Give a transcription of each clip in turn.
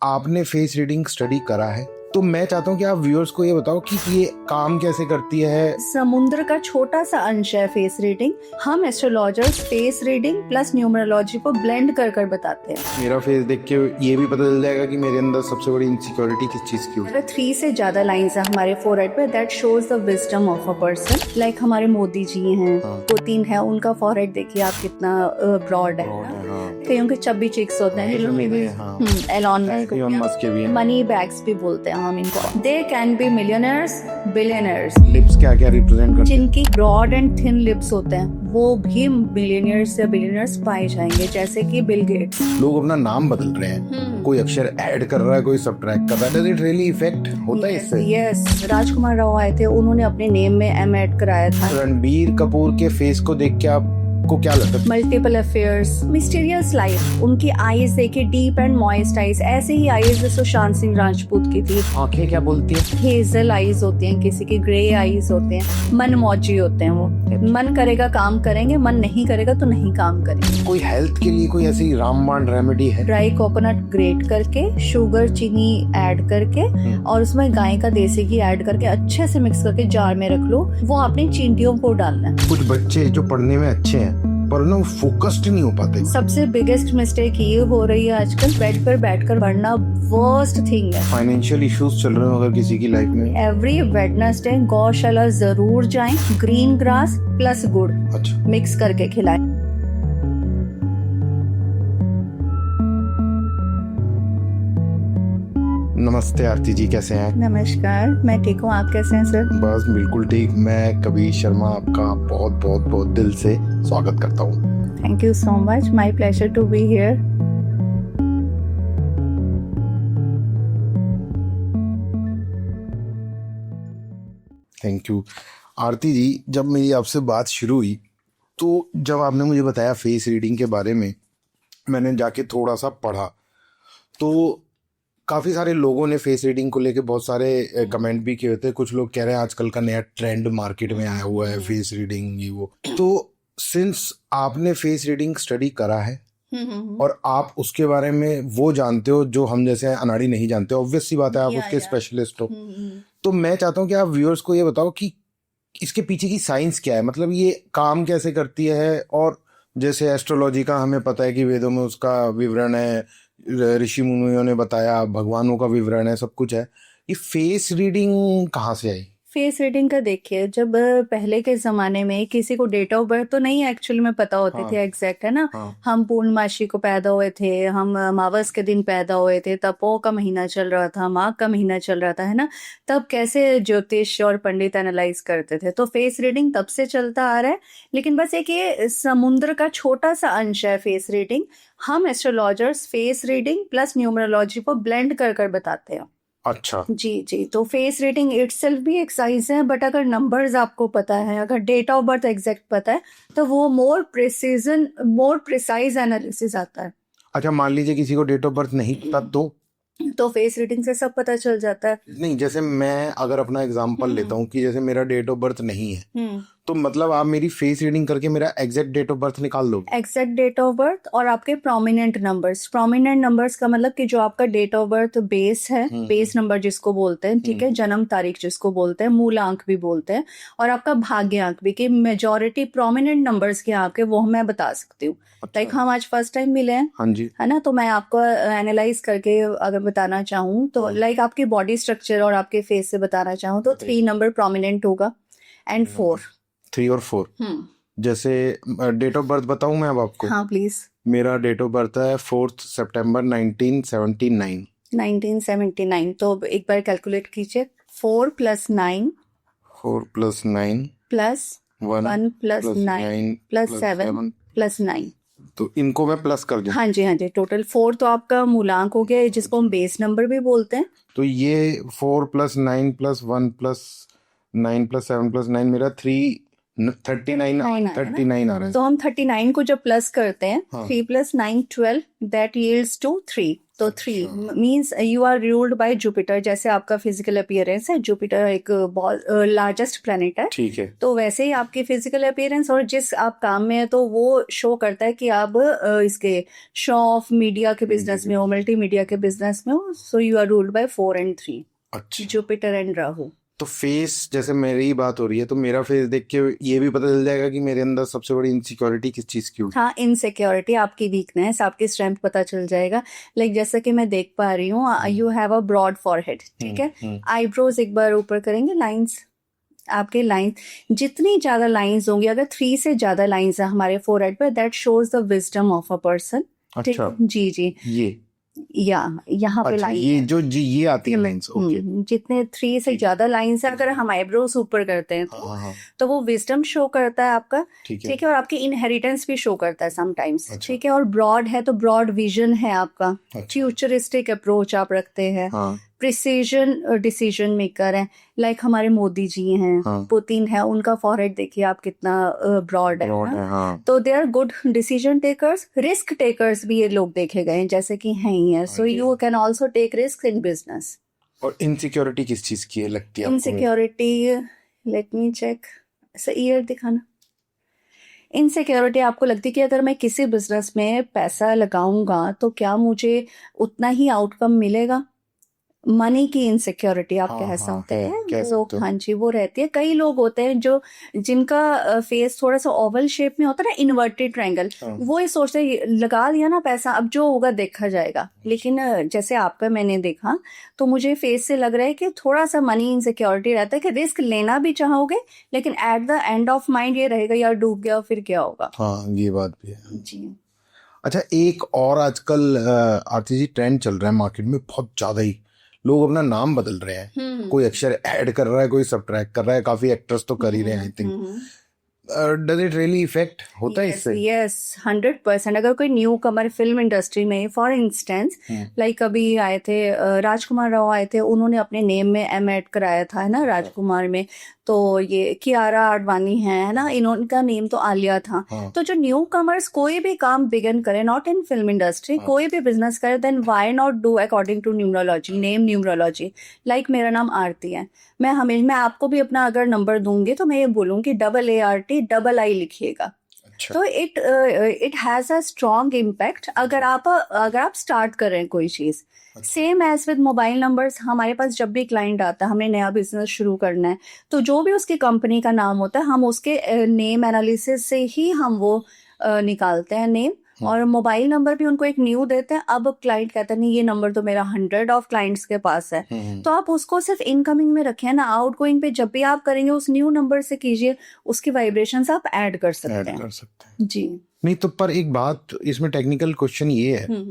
आपने face reading study करा है, तो मैं चाहता हूँ कि आप व्यूअर्स को ये बताओ कि ये काम कैसे करती है। समुद्र का छोटा सा अंश है फेस रीडिंग। हम astrologers face reading plus numerology को ब्लेंड कर कर बताते हैं। मेरा फेस देख के ये भी पता चल जाएगा कि मेरे अंदर सबसे बड़ी इनसिक्योरिटी किस चीज की है। अगर 3 से ज्यादा लाइंस है हमारे फोरहेड पे, that shows the wisdom of a person. Like हमारे मोदी जी हैं, पुतिन है, उनका फोरहेड देखिए आप कितना ब्रॉड है। कईयों के चब्बी चिक्स होते हैं, एलोन मस्क के भी हैं। मनी बैग्स भी बोलते हैं हम इनको। They can be millionaires, billionaires. Lips क्या क्या रिप्रेजेंट करते हैं? जिनकी ब्रॉड एंड थिन लिप्स होते हैं वो भी मिलियनर्स या बिलियनर्स पाए जाएंगे, जैसे कि बिल गेट्स। लोग अपना नाम बदल रहे हैं, कोई अक्षर ऐड कर रहा है, कोई सब्ट्रैक्ट कर रहा है। डज इट रियली इफेक्ट होता है इससे? यस, राजकुमार राव आए थे, उन्होंने अपने नेम में एम ऐड कराया था। रणबीर कपूर के फेस को देख के आपको क्या लगता है? Multiple affairs, mysterious life. उनकी आईज देखिए, डीप एंड मॉइस्ट आईज। ऐसे ही आईज सुशांत सिंह राजपूत की थी। आंखें क्या बोलती है? हेजल आईज होती हैं, किसी की ग्रे आईज होते हैं। मन मौजी होते हैं वो। मन करेगा काम करेंगे, मन नहीं करेगा तो नहीं काम करेंगे। कोई हेल्थ के लिए कोई ऐसी रामबाण रेमेडी है? ड्राई कोकोनट ग्रेट करके, शुगर चीनी ऐड करके और उसमें गाय का देसी घी ऐड करके अच्छे से मिक्स करके जार में रख लो। वो अपनी चींटियों को डालना है। कुछ बच्चे जो पढ़ने में अच्छे हैं पर ना फोकस्ड नहीं हो पाते। सबसे बिगेस्ट मिस्टेक ये हो रही है आजकल, बेड पर बैठकर पढ़ना वर्स्ट थिंग है। फाइनेंशियल इश्यूज चल रहे हो अगर किसी की लाइफ में, एवरी वेडनेसडे गौशाला जरूर जाएं। ग्रीन ग्रास प्लस गुड़ अच्छा मिक्स करके खिलाएं। नमस्ते आरती जी, कैसे हैं? नमस्कार, मैं ठीक हूँ, आप कैसे हैं सर? बस बिल्कुल ठीक। मैं कबीर शर्मा आपका बहुत बहुत बहुत दिल से स्वागत करता हूँ। Thank you so much, my pleasure to be here. Thank you Aarti ji. जब मेरी आपसे बात शुरू हुई तो जब आपने मुझे बताया फेस रीडिंग के बारे में, मैंने जाके थोड़ा सा पढ़ा तो काफ़ी सारे लोगों ने फेस रीडिंग को लेके बहुत सारे कमेंट भी किए थे। कुछ लोग कह रहे हैं आजकल का नया ट्रेंड मार्केट में आया हुआ है फेस रीडिंग, ये वो। तो सिंस आपने फेस रीडिंग स्टडी करा है और आप उसके बारे में वो जानते हो जो हम जैसे अनाड़ी नहीं जानते, ऑब्वियस सी बात है, आप उसके स्पेशलिस्ट हो। तो मैं चाहता हूँ कि आप व्यूअर्स को ये बताओ कि इसके पीछे की साइंस क्या है, मतलब ये काम कैसे करती है। और जैसे एस्ट्रोलॉजी का हमें पता है कि वेदों में उसका विवरण है, ऋषि मुनियों ने बताया, भगवानों का विवरण है, सब कुछ है। ये फेस रीडिंग कहाँ से आई? फेस रीडिंग का देखिए, जब पहले के जमाने में किसी को डेट ऑफ बर्थ तो नहीं एक्चुअली में पता होते थे एग्जैक्ट, है ना। हम पूर्णमासी को पैदा हुए थे, हम अमावस के दिन पैदा हुए थे, तब पौ का महीना चल रहा था, माघ का महीना चल रहा था, है ना। तब कैसे ज्योतिष और पंडित एनालाइज करते थे। तो फेस रीडिंग तब से चलता आ रहा है, लेकिन बस एक ये समुद्र का छोटा सा अंश है फेस रीडिंग। हम astrologers face reading plus numerology को ब्लेंड कर कर बताते हैं। अच्छा जी जी, तो फेस रेटिंग इटसेल्फ भी एक साइज है, बट अगर नंबर्स आपको पता है, अगर डेट ऑफ बर्थ एग्जैक्ट पता है, तो वो मोर प्रिसाइज एनालिसिस आता है। अच्छा, मान लीजिए किसी को डेट ऑफ बर्थ नहीं पता तो फेस रीडिंग से सब पता चल जाता है। नहीं, जैसे मैं अगर अपना एग्जांपल लेता हूँ कि जैसे मेरा डेट ऑफ बर्थ नहीं है, तो मतलब आप मेरी फेस रीडिंग करके मेरा एग्जैक्ट डेट ऑफ बर्थ निकाल दोगे? एग्जैक्ट डेट ऑफ बर्थ और आपके प्रोमिनेंट नंबर्स का मतलब कि जो आपका डेट ऑफ बर्थ बेस है, बेस नंबर जिसको बोलते हैं, ठीक है, जन्म तारीख जिसको बोलते हैं, मूलांक भी बोलते हैं, और आपका भाग्यांक भी, कि मेजॉरिटी प्रोमिनेंट नंबर्स के आपके, वो मैं बता सकती हूँ। लाइक हम आज फर्स्ट टाइम मिले हैं, हाँ जी, है ना, तो मैं आपको एनालाइज करके अगर बताना चाहूँ तो लाइक आपकी बॉडी स्ट्रक्चर और आपके फेस से बताना चाहूँ तो 3 नंबर प्रोमिनेंट होगा एंड 4। 3 और 4। जैसे डेट ऑफ बर्थ बताऊं मैं अब आपको? हाँ प्लीज। मेरा डेट ऑफ बर्थ है 4 सितंबर 1979। 1979, तो एक बार कैलकुलेट कीजिए। 4 + 9 4 + 9 प्लस 1 + 9 + 7 + 9। तो इनको मैं प्लस कर दूं? हाँ जी हाँ जी, टोटल 4 तो आपका मूलांक हो गया, जिसको हम बेस नंबर भी बोलते हैं। तो ये 4 + 9 + 1 + 9 + 7 + 9 मेरा 39 आ रहा है। तो हम 39 को जब प्लस करते हैं, 3 + 9 12, दैट यील्ड्स टू 3। तो 3 means you are ruled by Jupiter. जैसे आपका फिजिकल अपीयरेंस है, जुपिटर एक बहुत लार्जेस्ट प्लेनेट है, ठीक है। तो वैसे ही आपकी फिजिकल अपीयरेंस और जिस आप काम में है तो वो शो करता है कि आप इसके शो ऑफ मीडिया के बिजनेस में हो, मल्टी मीडिया के बिजनेस में हो। So you are ruled by 4 and 3, अच्छा, जुपिटर एंड राहु। तो फेस, जैसे मेरी बात हो रही है तो मेरा फेस देख के ये भी पता चल जाएगा कि मेरे अंदर सबसे बड़ी इनसिक्योरिटी किस चीज की होगी। हाँ, इनसिक्योरिटी, आपकी वीकनेस, आपकी स्ट्रेंथ पता चल जाएगा। लाइक जैसा कि मैं देख पा रही हूँ, you have a broad forehead, ठीक है। आईब्रोज एक बार ऊपर करेंगे, लाइंस, आपके लाइन जितनी ज्यादा लाइंस होंगी, अगर 3 से ज्यादा लाइंस है हमारे फोरहेड पे, that shows the wisdom of a person. अच्छा, जी जी, ये यहाँ पे अच्छा, लाइन ये है। जो जी ये आती है लाइंस, ओके। जितने 3 से ज्यादा लाइंस है, अगर हम आईब्रोज ऊपर करते हैं तो वो विजडम शो करता है आपका, ठीक है। ठीक है, और आपकी इनहेरिटेंस भी शो करता है समटाइम्स, अच्छा। ठीक है। और ब्रॉड है तो ब्रॉड विजन है आपका, अच्छा। फ्यूचरिस्टिक अप्रोच आप रखते हैं, प्रिसीजन डिसीजन मेकर है। लाइक हमारे मोदी जी हैं, पुतिन है, उनका फॉरहेड देखिए आप कितना ब्रॉड है, हाँ? तो they are good decision takers, risk takers भी ये लोग देखे गए हैं, जैसे कि हैं ही है। So you can also take risk in business. और इनसिक्योरिटी किस चीज की है लगती है आपको? Insecurity, let me check, ear दिखाना। इनसिक्योरिटी आपको लगती है कि अगर मैं किसी बिजनेस में पैसा लगाऊंगा तो क्या मुझे उतना ही आउटकम मिलेगा। मनी की इनसिक्योरिटी आप कह सकते हैं, तो हाँ जी, वो रहती है। कई लोग होते हैं जो जिनका फेस थोड़ा सा ओवल शेप में होता है ना, इन्वर्टेड ट्रायंगल, वो ये सोचते हैं लगा दिया ना पैसा, अब जो होगा देखा जाएगा। लेकिन जैसे आपका मैंने देखा तो मुझे फेस से लग रहा है कि थोड़ा सा मनी इनसिक्योरिटी रहता है, कि रिस्क लेना भी चाहोगे लेकिन at the end of mind ये रहेगा यार डूब गया फिर क्या होगा। हाँ, ये बात भी है जी। अच्छा, एक और आजकल आरती जी ट्रेंड चल रहा है मार्केट में बहुत ज्यादा ही, लोग अपना नाम बदल रहे हैं, कोई अक्षर ऐड कर रहा है, कोई सब्ट्रैक्ट कर रहा है, काफी एक्टर्स तो कर ही रहे हैं I think. Does it really effect होता है इससे? यस, 100%। अगर कोई न्यू कमर फिल्म इंडस्ट्री में, फॉर इंस्टेंस लाइक अभी आए थे राजकुमार राव आए थे, उन्होंने अपने नेम में एम ऐड कराया था, है ना, राजकुमार में। तो ये कियारा आडवाणी है ना, इनका नेम तो आलिया था। तो जो न्यू कमर्स कोई भी काम बिगन करे, नॉट इन फिल्म इंडस्ट्री, कोई भी बिजनेस करे, then why not do according to numerology, name numerology. Like मेरा नाम आरती है, मैं आपको भी अपना अगर नंबर दूंगी तो मैं ये बोलूंगी AART II लिखिएगा। अच्छा। तो it has a strong impact अगर आप स्टार्ट कर रहे हैं कोई चीज। Same as with mobile numbers, हमारे पास जब भी क्लाइंट आता है, हमने नया बिजनेस शुरू करना है, तो जो भी उसकी कंपनी का नाम होता है, हम उसके नेम एनालिसिस से ही हम वो निकालते हैं नेम, और मोबाइल नंबर भी उनको एक न्यू देते हैं। अब क्लाइंट कहता है नहीं, ये नंबर तो मेरा 100 ऑफ क्लाइंट्स के पास है, तो आप उसको सिर्फ इनकमिंग में रखें ना, आउटगोइंग पे जब भी आप करेंगे उस न्यू नंबर से कीजिए, उसकी वाइब्रेशंस आप ऐड कर सकते हैं। जी नहीं तो, पर एक बात इसमें टेक्निकल क्वेश्चन ये है,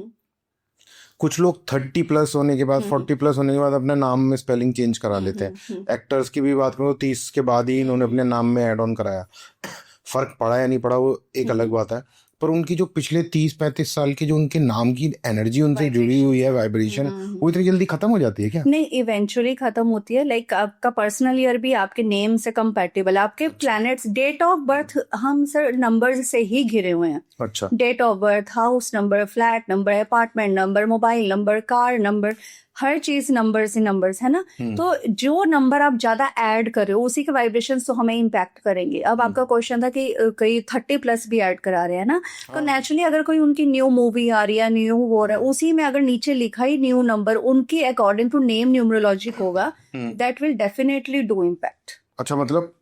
कुछ लोग 30+ होने के बाद, 40+ होने के बाद अपने नाम में स्पेलिंग चेंज करा लेते हैं। एक्टर्स की भी बात करो, 30 के बाद ही इन्होंने अपने नाम में ऐड ऑन कराया। फर्क पड़ा या नहीं पड़ा वो एक अलग बात है, पर उनकी जो पिछले 30-35 साल की जो उनके नाम की एनर्जी उनसे जुड़ी हुई है, वाइब्रेशन, वो इतनी जल्दी खत्म हो जाती है क्या? नहीं, इवेंचुअली खत्म होती है। लाइक आपका पर्सनल ईयर भी आपके नेम से कंपैटिबल, आपके प्लैनेट्स, डेट ऑफ बर्थ, हम सर नंबर से ही घिरे हुए हैं। अच्छा। Date of birth, house number, flat number, apartment number, mobile number, car number, हर चीज नंबर से नंबर्स है ना। तो जो नंबर आप ज्यादा ऐड कर रहे हो उसी के वाइब्रेशंस तो हमें इम्पैक्ट करेंगे। अब आपका क्वेश्चन था कि कई 30+ भी ऐड करा रहे हैं ना, तो नेचुरली अगर कोई उनकी न्यू मूवी आ रही है, न्यू हो रहा है, उसी में अगर नीचे लिखा ही न्यू नंबर उनकी अकॉर्डिंग टू नेम न्यूमरोलॉजी होगा, that will definitely do impact. अच्छा, मतलब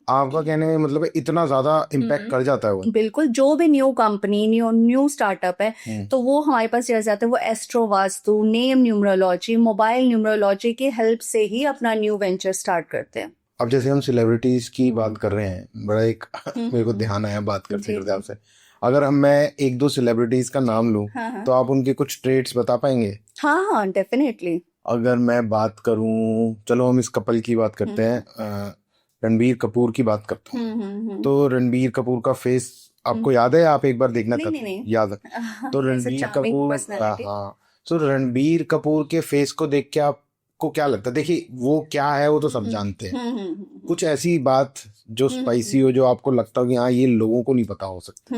आपका कहने में मतलब इतना ज्यादा इम्पैक्ट कर जाता है वो? बिल्कुल, जो भी न्यू कंपनी, न्यू स्टार्टअप है, तो वो हमारे पास चले जाते हैं। वो astro vastu, name numerology, mobile numerology की हेल्प से ही अपना न्यू वेंचर स्टार्ट करते हैं। अब जैसे हम सेलिब्रिटीज की बात कर रहे हैं, बड़ा एक मेरे को ध्यान आया बात करते करते आपसे, अगर मैं 1-2 सेलिब्रिटीज का नाम लूं, तो आप उनके कुछ ट्रेट्स बता पाएंगे? हाँ, डेफिनेटली। अगर मैं बात करूं, चलो हम इस कपल की बात करते हैं, रणबीर कपूर की बात करता हूँ। तो रणबीर कपूर का फेस आपको याद है? आप एक बार देखना नहीं। याद है तो रणबीर कपूर, हाँ, तो रणबीर कपूर के फेस को देख के आप आपको क्या लगता है? देखिए वो क्या है वो तो सब जानते हैं, कुछ ऐसी बात जो स्पाइसी हो जो आपको लगता हो कि हाँ ये लोगों को नहीं पता हो सकता?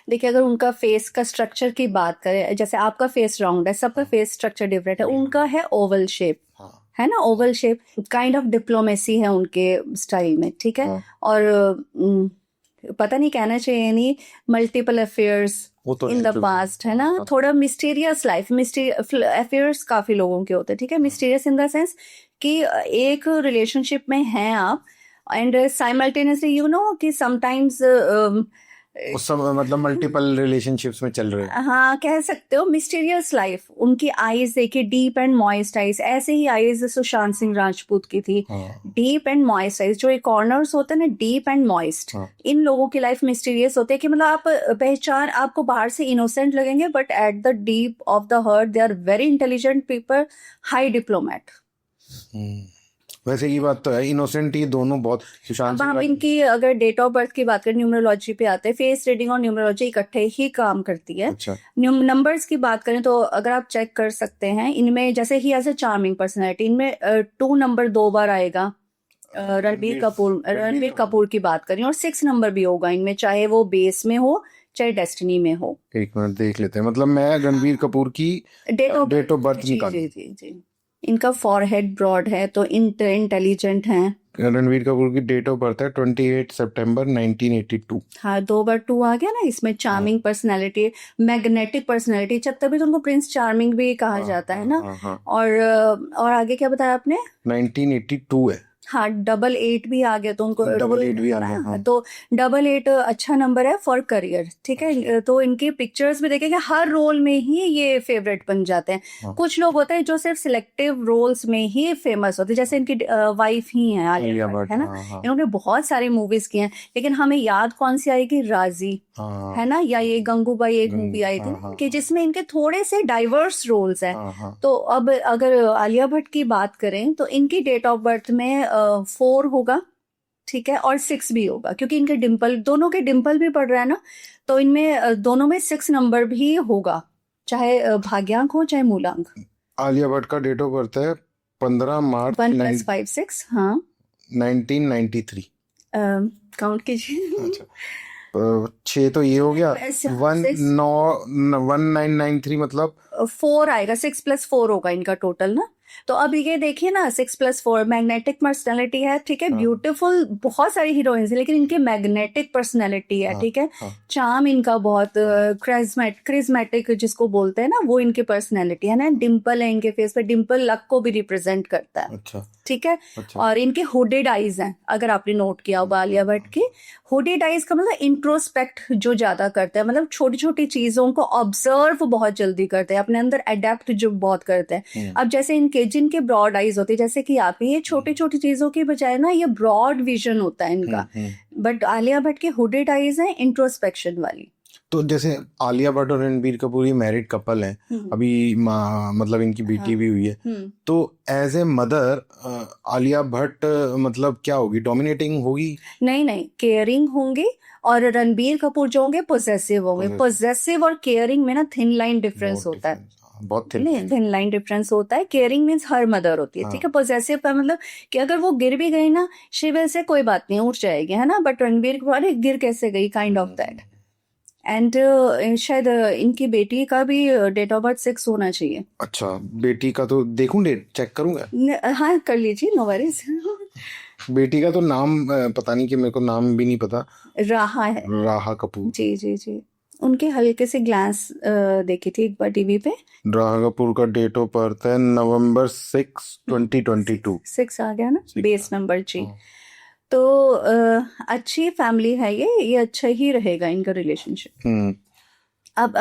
देखिए अगर उनका फेस का स्ट्रक्चर की बात करें, जैसे आपका फेस राउंड है, सबका फेस स्ट्रक्चर डिफरेंट है, उनका है ओवल शेप, हाँ है ना, Oval shape, kind of diplomacy है उनके स्टाइल में, ठीक है। हाँ, और पता नहीं कहना चाहिए नहीं, मल्टीपल अफेयर्स वो तो इन है द जो पास्ट, है ना, थोड़ा मिस्टीरियस लाइफ, अफेयर्स काफी लोगों के होते हैं, ठीक है, मिस्टीरियस इन द सेंस कि एक रिलेशनशिप में हैं आप एंड साइमल्टेनियसली यू नो कि समटाइम्स उस समय मतलब मल्टीपल रिलेशनशिप्स में चल रहे हो। हाँ कह सकते हो मिस्टीरियस लाइफ। उनकी आईज देखिए, डीप एंड मॉइस्ट आईज, ऐसे ही आईज सुशांत सिंह राजपूत की थी, हाँ डीप एंड मॉइस्ट आईज, जो एक कॉर्नर्स होते हैं ना, डीप एंड मॉइस्ट। हाँ, इन लोगों की लाइफ मिस्टीरियस होती है कि मतलब आप पहचान, आपको बाहर से इनोसेंट लगेंगे but at the deep of the heart they are very intelligent people, high diplomat. वैसे ये बात तो है, इनोसेंट ये दोनों बहुत। सुशांत अब सिंह हम इनकी अगर डेट ऑफ बर्थ की बात करें, न्यूमरोलॉजी पे आते हैं, फेस रीडिंग और न्यूमरोलॉजी इकट्ठे ही काम करती है। अच्छा नंबर्स की बात करें तो अगर आप चेक कर सकते हैं इनमें, जैसे ही एज ए चार्मिंग पर्सनैलिटी, इनमें 2 नंबर 2 बार आएगा। रणबीर कपूर की बात करें, और 6 नंबर भी होगा इनमें, चाहे वो बेस में हो चाहे डेस्टिनी में हो। एक मिनट देख लेते हैं, मतलब मैं रणबीर कपूर की डेट ऑफ बर्थ जी निकाल। जी जी जी। इनका फॉरहेड ब्रॉड है तो इंटेलिजेंट हैं। रणबीर कपूर की डेट ऑफ बर्थ है 28 सितंबर 1982। हाँ 2 बार 2 आ गया ना इसमें। चार्मिंग पर्सनैलिटी, मैग्नेटिक पर्सनैलिटी, तभी तो उनको प्रिंस चार्मिंग भी कहा जाता है ना। हाँ और आगे क्या बताया आपने? 1982 है। हाँ 88 भी आ गया तो उनको 88 भी आ गया, हाँ। तो 88 अच्छा नंबर है फॉर करियर, ठीक है। तो इनकी पिक्चर्स भी देखेंगे, हर रोल में ही ये फेवरेट बन जाते हैं। हाँ। कुछ लोग होते हैं जो सिर्फ सिलेक्टिव रोल्स में ही फेमस होते हैं, जैसे इनकी वाइफ ही है आलिया आलिया भट्ट, भट्ट, है ना। हाँ हाँ इन्होंने बहुत सारी मूवीज की हैं, लेकिन हमें याद कौन सी आएगी? राजी, हाँ है ना, या ये गंगूबाई एक मूवी आई थी हाँ कि जिसमें इनके थोड़े से डाइवर्स रोल्स हैं। हाँ। तो अब अगर आलिया भट्ट की बात करें तो इनकी डेट ऑफ बर्थ में 4 होगा, ठीक है, और 6 भी होगा, क्योंकि इनके डिम्पल, दोनों के डिम्पल भी पड़ रहा है ना, तो इनमें दोनों में 6 नंबर भी होगा, चाहे भाग्यांक हो चाहे मूलांक। आलिया भट्ट का डेट ऑफ बर्थ है 15 मार्च 1 + 5 6, हाँ 1993। काउंट कीजिए। अच्छा 6 तो ये हो गया, 1993 मतलब 4 आएगा, 6 + 4 होगा इनका टोटल ना। तो अब ये देखिए ना, 6 + 4 मैग्नेटिक पर्सनैलिटी है, ठीक है, ब्यूटीफुल, बहुत सारी हीरोइंस है, लेकिन इनके मैग्नेटिक पर्सनैलिटी है, ठीक है। चार्म इनका बहुत क्रिज्मेटिक जिसको बोलते हैं ना, वो इनकी पर्सनैलिटी है ना। डिम्पल है इनके फेस पे, डिम्पल लक को भी रिप्रेजेंट करता है, अच्छा ठीक है। अच्छा। और इनके हुडेड आईज हैं, अगर आपने नोट किया हो आलिया भट्ट की। हुडेड आईज का मतलब इंट्रोस्पेक्ट जो ज्यादा करते हैं, मतलब छोटी छोटी चीजों को ऑब्जर्व बहुत जल्दी करते हैं, अपने अंदर अडेप्ट जो बहुत करते हैं। अब जैसे इनके, जिनके ब्रॉड आईज होती है, जैसे कि आप, ये छोटी छोटी चीजों की बजाय ना ये ब्रॉड विजन होता है इनका, बट आलिया भट्ट के हुडेड आईज हैं इंट्रोस्पेक्शन वाली। तो जैसे आलिया भट्ट और रणबीर कपूर ये मैरिड कपल हैं, अभी मतलब इनकी बेटी भी हुई है, तो as a mother Alia Bhatt मतलब क्या होगी? डोमिनेटिंग होगी? नहीं नहीं, केयरिंग होंगी। और रणबीर कपूर जो होंगे पोजेसिव होंगे। पोजेसिव और केयरिंग में ना थिन लाइन डिफरेंस होता है, बहुत थिन लाइन डिफरेंस होता है। केयरिंग मीन्स हर मदर होती है, ठीक है। पोजेसिव का मतलब कि अगर वो गिर भी गई ना, शी विल से कोई बात नहीं, उठ जाएगी, है ना। बट रणबीर कपूर, अरे गिर कैसे गई, काइंड ऑफ दैट। एंड शायद इनकी बेटी का भी डेट ऑफ बर्थ 6 होना चाहिए। अच्छा बेटी का तो देखूं, डेट चेक करूंगा। हाँ कर लीजिए, नो वरीज। बेटी का तो नाम पता नहीं, कि मेरे को नाम भी नहीं पता। राहा है, राहा कपूर। जी जी जी। उनके हल्के से ग्लांस देखी थी एक बार टीवी पे। राहा कपूर का डेट ऑफ बर्थ है नवंबर 6 2022। 6 आ गया ना, बेस नंबर जी। तो अच्छी फैमिली है ये अच्छा ही रहेगा इनका रिलेशनशिप। अब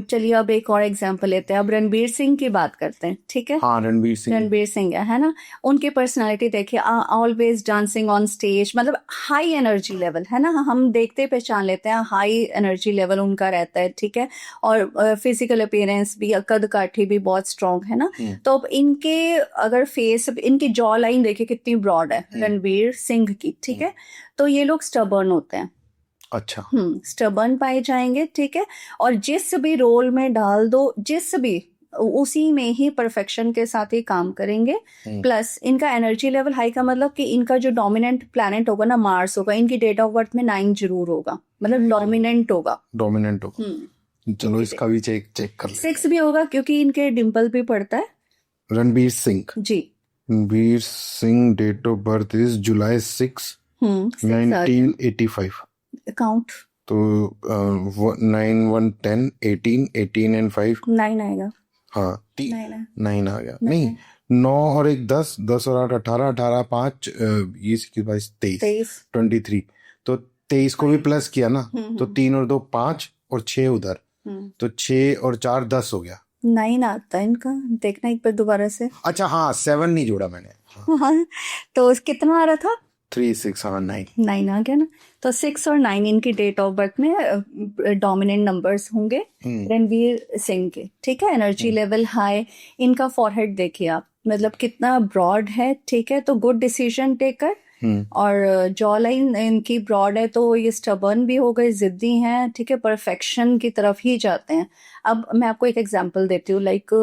चलिए अब एक और एग्जांपल लेते हैं। अब रणबीर सिंह की बात करते हैं, ठीक है। हाँ रणबीर सिंह है ना। उनकी पर्सनालिटी देखिए, ऑलवेज डांसिंग ऑन स्टेज, मतलब हाई एनर्जी लेवल, है ना। हम देखते पहचान लेते हैं, हाई एनर्जी लेवल उनका रहता है, ठीक है। और फिजिकल अपीयरेंस भी, कद काठी भी बहुत स्ट्रांग है ना। तो अब इनके अगर फेस, इनकी जॉ लाइन देखिए कितनी ब्रॉड है रणबीर सिंह की, ठीक है। तो ये लोग स्टबर्न होते हैं। अच्छा स्टबर्न पाए जाएंगे, ठीक है। और जिस भी रोल में डाल दो, जिस भी उसी में ही परफेक्शन के साथ ही काम करेंगे। प्लस इनका एनर्जी लेवल हाई का मतलब कि इनका जो डोमिनेंट प्लैनेट होगा ना, मार्स होगा, इनकी डेट ऑफ बर्थ में 9 जरूर होगा, मतलब डोमिनेंट होगा। डोमिनेंट होगा। चलो इसका भी चेक कर ले। 6 भी होगा क्योंकि इनके डिम्पल भी पड़ता है। Ranbir Singh ji, Ranbir Singh date of birth is July 6, 1985। Count तो 9 1 10 18 18 and 5 9 आएगा। हाँ 9 आ गया। नहीं 9 और 1 10 10 और 8 18 18 5 ये 22 23 23। तो 23 को भी प्लस किया ना, तो 3 और 2 5 और 6 उधर, तो 6 और 4 10 हो गया। 9 आता है इनका, देखना एक बार दोबारा से। अच्छा हाँ 7 नहीं जोड़ा मैंने। हाँ, तो कितना आ रहा था? 3 6 हाँ 9 आ गया ना। तो 6 और 9 इनकी डेट ऑफ बर्थ में डोमिनेंट नंबर्स होंगे रणवीर सिंह के। ठीक है, एनर्जी लेवल हाई। इनका फॉरहेड देखिए आप, मतलब कितना ब्रॉड है। ठीक है, तो गुड डिसीजन टेकर। और जॉ लाइन इनकी ब्रॉड है, तो ये स्टबर्न भी हो गए, जिद्दी हैं। ठीक है, परफेक्शन की तरफ ही जाते हैं। अब मैं आपको एक एग्जांपल देती हूँ, लाइक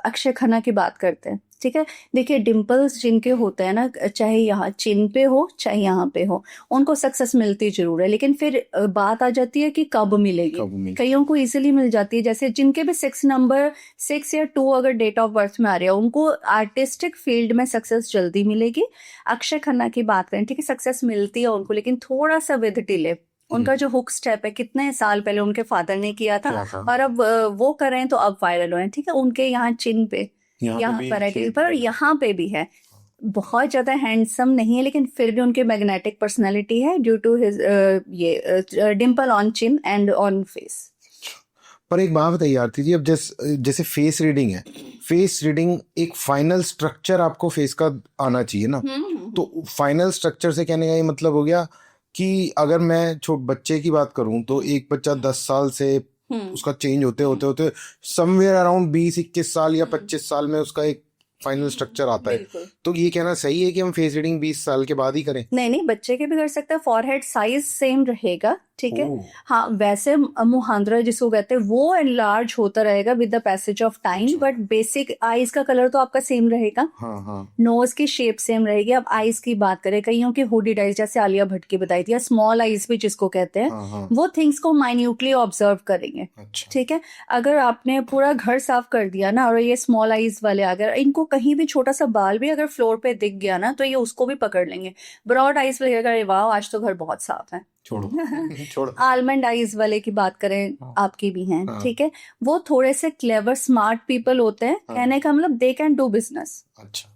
अक्षय खन्ना की बात करते हैं। ठीक है, देखिए डिम्पल्स जिनके होते हैं ना, चाहे यहाँ चिन पे हो चाहे यहाँ पे हो, उनको सक्सेस मिलती जरूर है, लेकिन फिर बात आ जाती है कि कब मिलेगी। कईयों को इजीली मिल जाती है, जैसे जिनके भी 6 या 2 अगर डेट ऑफ बर्थ में आ रहे हो, उनको आर्टिस्टिक फील्ड में सक्सेस जल्दी मिलेगी। अक्षय खन्ना की बात करें, ठीक है, सक्सेस मिलती है उनको, लेकिन थोड़ा सा विद डिले। उनका जो हुक स्टेप है, कितने साल पहले उनके फादर ने किया था, और अब वो कर रहे हैं तो अब वायरल हो रहे हैं। ठीक है, उनके यहाँ चिन पे, यहाँ पर यहाँ पे भी है। बहुत ज्यादा हैंडसम नहीं है, लेकिन फिर भी उनके मैग्नेटिक पर्सनालिटी है ड्यू टू हिज ये Dimple on chin and on face. पर एक बात बताइए आरती जी, अब जैसे फेस रीडिंग है, फेस रीडिंग एक फाइनल स्ट्रक्चर आपको फेस का आना चाहिए ना। तो फाइनल स्ट्रक्चर से कहने का ये मतलब हो गया कि अगर मैं छोटे बच्चे की बात करूं, तो एक बच्चा 10 साल से उसका चेंज होते होते होते समवेयर अराउंड 20-21 साल या 25 साल में उसका एक फाइनल स्ट्रक्चर आता है। तो ये कहना सही है कि हम फेस रीडिंग 20 साल के बाद ही करें? नहीं, बच्चे के भी कर सकते हैं। फॉरहेड साइज सेम रहेगा। ठीक है, हाँ, वैसे मुहांद्रा जिसको कहते हैं वो एनलार्ज होता रहेगा with the passage of time, but basic eyes का कलर तो आपका सेम रहेगा। नोज की शेप सेम रहेगी। अब आईज की बात करें, कईयों की हुडीड आईज, जैसे आलिया भट्ट की बताई थी, या स्मॉल आईज भी जिसको कहते हैं, वो थिंग्स को माइन्यूटली ऑब्जर्व करेंगे। ठीक है, अगर आपने पूरा घर साफ कर दिया ना, और ये स्मॉल आईज वाले अगर इनको कहीं भी छोटा सा बाल भी अगर फ्लोर पे दिख गया ना, तो ये उसको भी पकड़ लेंगे। ब्रॉड आईज लगेगा, वाह आज तो घर बहुत साफ है। छोड़ो। आलमंड आईज वाले की बात करें, आपकी भी हैं। ठीक है, वो थोड़े से क्लेवर स्मार्ट पीपल होते हैं। कहने का मतलब दे कैन डू बिजनेस।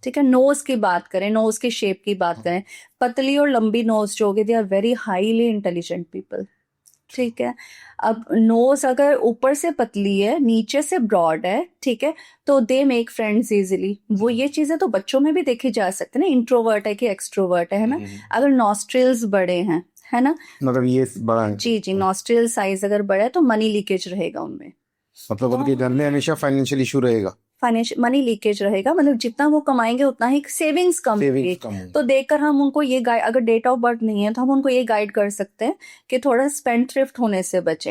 ठीक है, नोज की बात करें, नोज की शेप की बात करें, पतली और लंबी नोज जो होगी, they are very highly intelligent people. ठीक है, अब नोज अगर ऊपर से पतली है, नीचे से ब्रॉड है, ठीक है, तो दे मेक फ्रेंड्स इजीली। वो ये चीजें तो बच्चों में भी देखी जा सकती है ना, इंट्रोवर्ट है कि एक्सट्रोवर्ट है ना। अगर नॉस्ट्रिल्स बड़े हैं, है ना, मतलब ये बड़ा है। जी, नॉस्ट्रिल साइज अगर बड़ा है तो मनी लीकेज रहेगा उनमें। मतलब उनके घर में हमेशा फाइनेंशियल इशू रहेगा, फाइनेंशियल मनी लीकेज रहेगा। मतलब जितना वो कमाएंगे उतना ही सेविंग्स कम होगी। तो देखकर हम उनको ये गाइड, अगर डेट ऑफ बर्थ नहीं है तो हम उनको ये गाइड कर सकते हैं कि थोड़ा स्पेंड थ्रिफ्ट होने से बचे।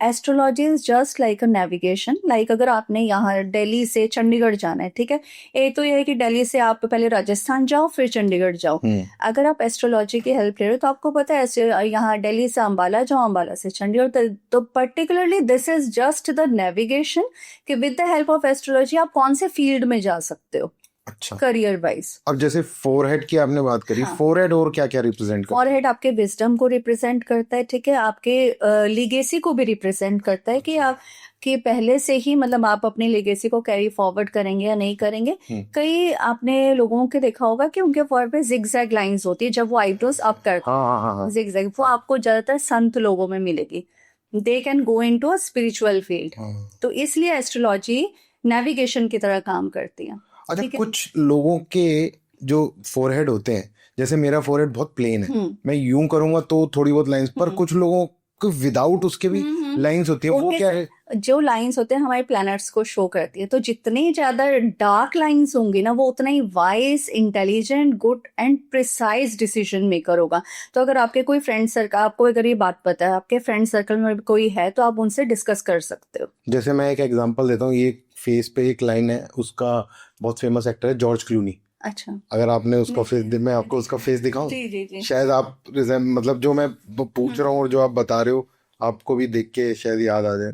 Astrology is just like a navigation. Like अगर आपने यहाँ दिल्ली से चंडीगढ़ जाना है, ठीक है, एक तो ये है कि दिल्ली से आप पहले राजस्थान जाओ फिर चंडीगढ़ जाओ। अगर आप एस्ट्रोलॉजी की हेल्प ले रहे हो तो आपको पता है यहाँ दिल्ली से अंबाला जाओ, अंबाला से चंडीगढ़। तो particularly this is just the navigation कि with the help of astrology आप कौन से फील्ड में जा सकते हो। अच्छा, करियर वाइज। अब जैसे फोरहेड की आपने बात करी, फोरहेड और क्या क्या रिप्रेजेंट करता है? फोरहेड आपके विजडम को रिप्रेजेंट करता है। ठीक है, आपके लीगेसी को भी रिप्रेजेंट करता है कि आप कि पहले से ही मतलब आप अपनी लेगेसी को कैरी फॉरवर्ड करेंगे या नहीं करेंगे। कई आपने लोगों के देखा होगा कि उनके फोरहेड पे जिगजैग लाइंस होती है जब वो आईब्रोज अप करते हैं। जिगजैग वो आपको ज्यादातर संत लोगों में मिलेगी। They can go into a spiritual field. तो इसलिए एस्ट्रोलॉजी नेविगेशन की तरह काम करती है। अच्छा, कुछ लोगों के जो फोरहेड होते हैं, जैसे मेरा फोरहेड बहुत प्लेन है, मैं यूं करूंगा तो थोड़ी बहुत लाइंस, पर कुछ लोगों को विदाउट उसके भी लाइंस होती है। वो क्या है? जो लाइंस होते हैं हमारे प्लैनेट्स को शो करती है। तो जितनी ज्यादा डार्क लाइंस होंगी ना, वो उतना ही wise, intelligent, good and precise decision maker होगा। तो अगर आपके कोई फ्रेंड सर्कल, आपको अगर ये बात पता है, आपके फ्रेंड सर्कल में कोई है, तो आप उनसे डिस्कस कर सकते हो। जैसे मैं एक एग्जांपल देता हूँ, ये फेस पे एक लाइन है, उसका बहुत फेमस एक्टर है जॉर्ज क्लूनी। अच्छा। अगर आपने उसका फेस, मैं आपको उसका फेस दिखाऊं, जी जी जी। शायद आप मतलब जो मैं पूछ रहा हूँ और जो आप बता रहे हो, आपको भी देख के शायद याद आ जाए।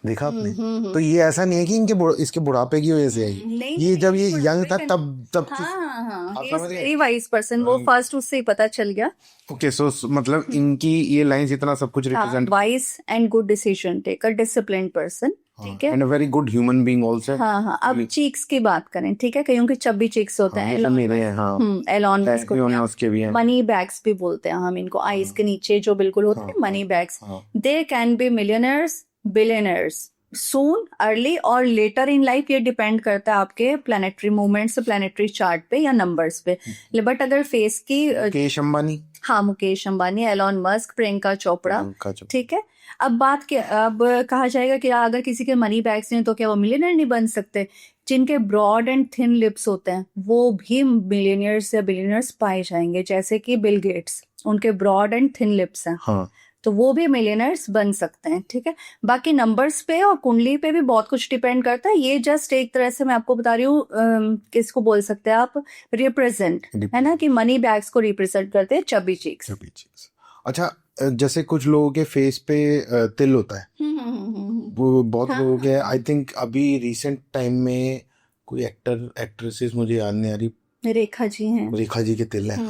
देखा आपने? तो ये ऐसा नहीं है कि इसके बुढ़ापे की वजह से है नहीं ये जब ये नहीं, यंग था बुढ़ापे तब हाँ हाँ हाँ, आप ही समझ इज गए? वेरी वाइज पर्सन, वो फर्स्ट उससे ही पता चल गया। ओके, सो मतलब इनकी ये लाइंस इतना सब कुछ हाँ, represent, wise and good decision taker, disciplined person, ठीक है। And a very good human being also. हाँ हाँ, अब चीक्स की बात करें, ठीक है, कईयों के चब्बी चीक्स होते हैं। ये मेरे हैं, हाँ, एलॉन मस्क उसके भी हैं। मनी बैग्स भी बोलते हैं हम इनको, आईज के नीचे जो बिल्कुल होते हैं money bags. They can be millionaires, billionaires soon, early और लेटर इन लाइफ, ये डिपेंड करता है आपके प्लानिटरी मूवमेंट्स, प्लानिटरी चार्ट पे या नंबर्स पे। बट अगर फेस की मुकेश अंबानी, हाँ, मुकेश अंबानी, एलॉन मस्क, प्रियंका चोपड़ा, ठीक है। अब कहा जाएगा कि अगर किसी के मनी बैग्स नहीं तो क्या वो मिलियनर नहीं बन सकते? जिनके ब्रॉड एंड थिन लिप्स होते हैं वो भी मिलियनियर्स या बिलियनर्स पाए जाएंगे, जैसे कि बिल गेट्स, उनके ब्रॉड एंड थिन लिप्स हैं। हाँ, तो वो भी मिलियनर्स बन सकते हैं, ठीक है। बाकी नंबर्स पे और कुंडली पे भी बहुत कुछ डिपेंड करता है। ये जस्ट एक तरह से मैं आपको बता रही हूँ, किसको बोल सकते हैं आप, रिप्रेजेंट, है ना, कि मनी बैग्स को रिप्रेजेंट करते हैं चबी चीक्स। अच्छा, जैसे कुछ लोगों के फेस पे तिल होता है, वो बहुत लोगों के, आई थिंक अभी रिसेंट टाइम में कोई एक्ट्रेसेस मुझे याद नहीं आ रही, रेखा जी हैं, रेखा जी के तिल हैं,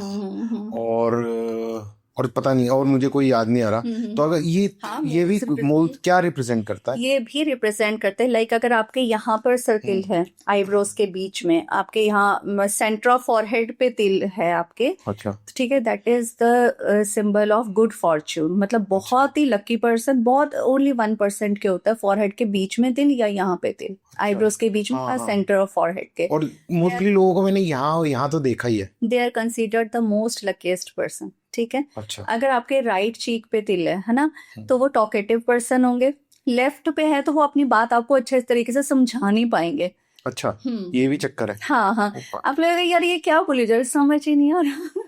और पता नहीं, और मुझे कोई याद नहीं आ रहा। तो अगर ये भी मोल क्या रिप्रेजेंट करता है? ये भी रिप्रेजेंट करते हैं, लाइक अगर आपके यहाँ पर सर्किल है आईब्रोज के बीच में, आपके यहाँ सेंटर ऑफ फॉरहेड पे तिल है आपके, अच्छा, ठीक है, that is the symbol of good Fortune. मतलब बहुत ही लकी पर्सन, बहुत ओनली 1% के होता है फॉरहेड के बीच में तिल या यहाँ पे तिल, आईब्रोज के बीच में, सेंटर ऑफ फॉरहेड के। और मोस्टली लोगों को मैंने यहाँ तो देखा ही है। They are considered the most luckiest person, ठीक है। अच्छा, अगर आपके राइट चीक पे तिल है ना, तो वो टॉकेटिव पर्सन होंगे। लेफ्ट पे है तो वो अपनी बात आपको अच्छे तरीके से समझा नहीं पाएंगे। अच्छा, ये भी चक्कर है। हाँ हाँ, आप लगेगा यार ये क्या बोली जा रही, समझ ही नहीं आ रहा।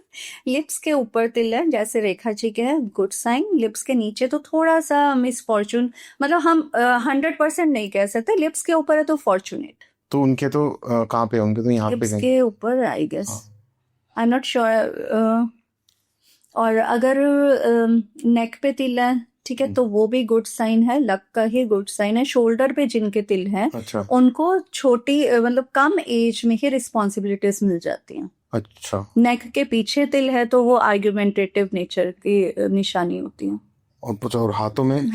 लिप्स के ऊपर तिल है जैसे रेखा जी के है, गुड साइन। लिप्स के नीचे तो थोड़ा सा मिसफॉर्चून, मतलब हम 100% नहीं कह सकते। लिप्स के ऊपर है तो फॉर्चुनेट। तो उनके तो कहाँ पे होंगे? तो यहाँ पे लिप्स कहीं के ऊपर I guess, I am not sure. और अगर नेक पे तिल है, ठीक है, तो वो भी गुड साइन है, लक का ही गुड साइन है। शोल्डर पे जिनके तिल हैं, अच्छा, उनको छोटी मतलब कम एज में ही रिस्पॉन्सिबिलिटीज मिल जाती हैं। अच्छा, नेक के पीछे तिल है तो वो आर्ग्यूमेंटेटिव नेचर की निशानी होती है। और हाथों में?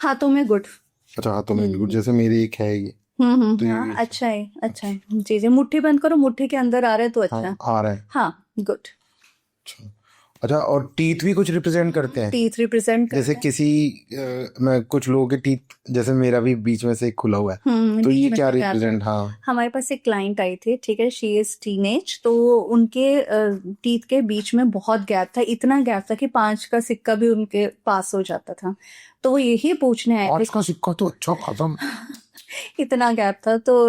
हाथों में गुड। अच्छा, हाथों में गुड, जैसे मेरी एक है ये। तो हाँ, अच्छा है, अच्छा है जी जी। मुट्ठी बंद करो, मुट्ठी के अंदर आ रहे तो अच्छा है। आ रहा है, हाँ, गुड। अच्छा, और टीथ भी कुछ रिप्रेजेंट करते हैं? टीथ रिप्रेजेंट जैसे किसी मैं कुछ लोगों के टीथ, जैसे मेरा भी बीच में से खुला हुआ है, तो ये क्या रिप्रेजेंट? हाँ, हमारे पास एक क्लाइंट आई थी, ठीक है, शी इज टीनेज, तो उनके टीथ के बीच में बहुत गैप था, इतना गैप था कि 5 का सिक्का भी उनके पास हो जाता था। तो वो यही पूछने आए थे, 5 का सिक्का तो अच्छा खत्म। इतना गैप था। तो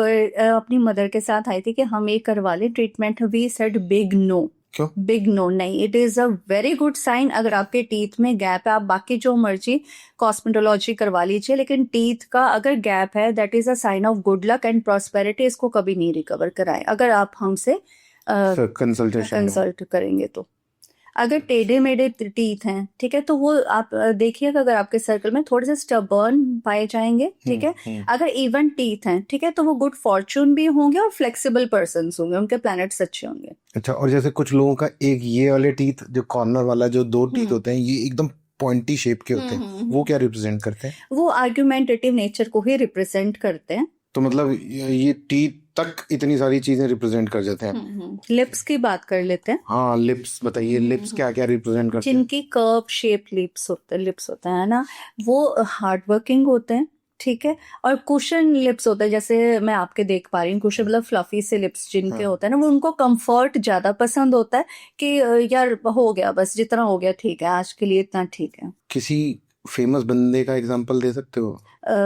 अपनी मदर के साथ आई थी कि हम ये करवा लें treatment. We said big no. क्यों? बिग नो नहीं, it is a very good sign. अगर आपके टीथ में गैप है, आप बाकी जो मर्जी कॉस्मेटोलॉजी करवा लीजिए, लेकिन टीथ का अगर गैप है, that is a sign of good luck and prosperity. इसको कभी नहीं रिकवर कराएं अगर आप हमसे कंसल्ट करेंगे तो। अगर टेढ़े मेढ़े टीथ हैं, ठीक है, तो वो आप देखिएगा, अगर आपके सर्कल में थोड़े से स्टबर्न पाए जाएंगे, ठीक है। अगर इवन टीथ हैं, ठीक है, तो वो गुड फॉर्चून भी होंगे और फ्लेक्सिबल पर्सन्स होंगे, उनके प्लैनेट्स अच्छे होंगे। अच्छा, और जैसे कुछ लोगों का एक ये वाले टीथ, जो कॉर्नर वाला जो 2 टीथ होते हैं, ये एकदम पॉइंटी शेप के होते हैं, वो क्या रिप्रेजेंट करते हैं? वो आर्ग्यूमेंटेटिव नेचर को ही रिप्रेजेंट करते हैं। तो मतलब ये टीथ तक इतनी सारी चीजें रिप्रेजेंट कर जाते हैं। लिप्स की बात कर लेते हैं। हाँ, लिप्स बताइए, लिप्स क्या क्या रिप्रेजेंट करते हैं? जिनकी कर्व शेप लिप्स होते हैं ना, वो हार्ड वर्किंग होते हैं, ठीक है। और कुशन लिप्स होता है, जैसे मैं आपके देख पा रही हूँ, कुशन मतलब फ्लफी से लिप्स जिनके होते हैं ना, वो उनको कंफर्ट ज्यादा पसंद होता है कि यार हो गया, बस जितना हो गया ठीक है, आज के लिए इतना ठीक है। किसी फेमस बंदे का एग्जांपल दे सकते हो?